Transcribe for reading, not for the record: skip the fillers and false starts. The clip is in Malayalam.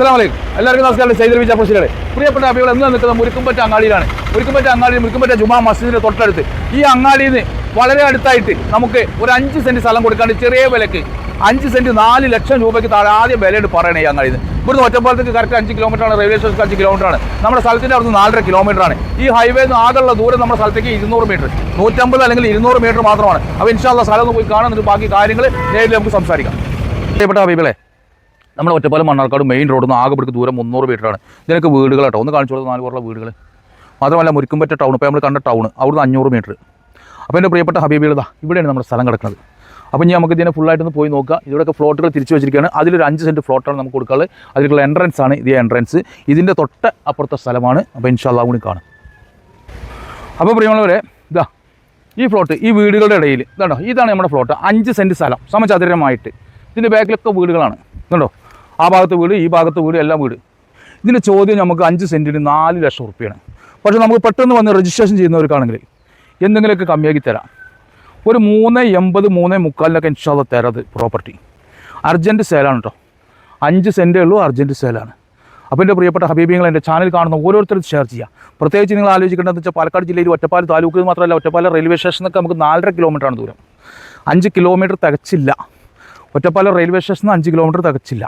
അസ്സലാമു അലൈക്കും. എല്ലാവർക്കും നമസ്കാരം. സൈദൽ വിജാപുരശ്ശേരിയുടെ പ്രിയപ്പെട്ട അഭികൾ എന്ന് നിൽക്കുന്നത് മുരിക്കുംപറ്റ അങ്ങാടിയിലാണ്. മുരിക്കുംപറ്റ ജുമാ മസ്ജിദിന്റെ തൊട്ടടുത്ത് ഈ അങ്ങാടിയിൽ നിന്ന് വളരെ അടുത്തായിട്ട് നമുക്ക് ഒരു 5 സെന്റ് സ്ഥലം കൊടുക്കാണ്ട് ചെറിയ വിലക്ക് 5 സെന്റ് 4 ലക്ഷം രൂപയ്ക്ക് താഴെ ആദ്യം വിലയുണ്ട് പറയണേ. ഈ അങ്ങാടിയിൽ നിന്ന് ഇവിടുന്ന് ഒറ്റപ്പാലത്തേക്ക് കറക്റ്റ് 5 കിലോമീറ്ററാണ്. റെയിൽവേ സ്റ്റേഷൻ 5 കിലോമീറ്ററാണ്. നമ്മുടെ സ്ഥലത്തിൻ്റെ അവിടുന്ന് 4.5 കിലോമീറ്ററാണ്. ഈ ഹൈവേ നിന്ന് ആകെയുള്ള ദൂരം നമ്മുടെ സ്ഥലത്തേക്ക് 200 മീറ്റർ, 150 അല്ലെങ്കിൽ 200 മീറ്റർ മാത്രമാണ്. അപ്പോൾ ഇൻഷാ അല്ലാഹ് സ്ഥലം ഒന്ന് പോയി കാണുന്നിട്ട് ബാക്കി കാര്യങ്ങൾ നേരിൽ നമുക്ക് സംസാരിക്കാം. പ്രിയപ്പെട്ട ഹബീബികളെ, നമ്മുടെ ഒറ്റപ്പാലം മണ്ണാർക്കാട് മെയിൻ റോഡിൽ നിന്ന് ആകെപ്പെടുക്ക് ദൂരം 300 മീറ്ററാണ്. ഇതിനൊക്കെ വീടുകൾ കേട്ടോ, ഒന്ന് കാണിച്ചു കൊടുത്ത് 4 പേരുള്ള വീടുകൾ. മാത്രമല്ല മുരിക്കുംപറ്റ ടൗൺ, ഇപ്പോൾ നമ്മൾ കണ്ട ടൗൺ അവിടുന്ന് 500 മീറ്റർ. അപ്പോൾ എൻ്റെ പ്രിയപ്പെട്ട ഹബീബികൾ ഇവിടെയാണ് നമ്മുടെ സ്ഥലം കിടക്കുന്നത്. അപ്പോൾ ഇനി നമുക്ക് ഇതിനെ ഫുള്ളായിട്ടൊന്ന് പോയി നോക്കുക. ഇവിടെയൊക്കെ ഫ്ലോട്ടുകൾ തിരിച്ചു വെച്ചിരിക്കുകയാണ്. അതിലൊരു 5 സെൻറ്റ് ഫ്ലോട്ടാണ് നമുക്ക് കൊടുക്കാറ്. അതിലുള്ള എൻട്രൻസ് ആണ് ഇതേ എൻട്രൻസ്. ഇതിൻ്റെ തൊട്ട് അപ്പുറത്തെ സ്ഥലമാണ്. അപ്പോൾ ഇൻഷാ അല്ലാഹ് കൂടി കാണും. അപ്പോൾ പ്രിയമുള്ളവരെ, ഇതാ ഈ ഫ്ലോട്ട്, ഈ വീടുകളുടെ ഇടയിൽ ഇതാണോ, ഇതാണ് നമ്മുടെ ഫ്ലോട്ട്. 5 സെൻറ്റ് സ്ഥലം സമചതുരമായിട്ട്. ഇതിൻ്റെ ബാക്കിലൊക്കെ വീടുകളാണ്. ഇതുണ്ടോ, ആ ഭാഗത്ത് വീട്, ഈ ഭാഗത്ത് വീട്, എല്ലാം വീട്. ഇതിൻ്റെ ചോദ്യം നമുക്ക് 5 സെൻറ്റിന് 4 ലക്ഷം റുപ്യാണ്. പക്ഷേ നമുക്ക് പെട്ടെന്ന് വന്ന് രജിസ്ട്രേഷൻ ചെയ്യുന്നവർക്കാണെങ്കിൽ എന്തെങ്കിലുമൊക്കെ കമ്മിയാക്കി തരാം. ഒരു 3.80, 3.45 ഇൻഷാ അല്ലാഹ് തരാത് പ്രോപ്പർട്ടി. അർജൻറ്റ് സെയിലാണ് കേട്ടോ. 5 സെൻറ്റേ ഉള്ളൂ, അർജൻറ്റ് സെയിലാണ്. അപ്പോൾ എൻ്റെ പ്രിയപ്പെട്ട ഹബീബിങ്ങൾ എൻ്റെ ചാനൽ കാണുന്ന ഓരോരുത്തരും ഷെയർ ചെയ്യുക. പ്രത്യേകിച്ച് നിങ്ങൾ ആലോചിക്കേണ്ടതെന്ന് വെച്ചാൽ പാലക്കാട് ജില്ലയിൽ ഒറ്റപ്പാലം താലൂക്ക് മാത്രമല്ല, ഒറ്റപ്പാലം റെയിൽവേ സ്റ്റേഷനൊക്കെ നമുക്ക് 4.5 കിലോമീറ്ററാണ് ദൂരം. 5 കിലോമീറ്റർ തികച്ചില്ല. ഒറ്റപ്പാലം റെയിൽവേ സ്റ്റേഷനിൽ 5 കിലോമീറ്റർ തികച്ചില്ല.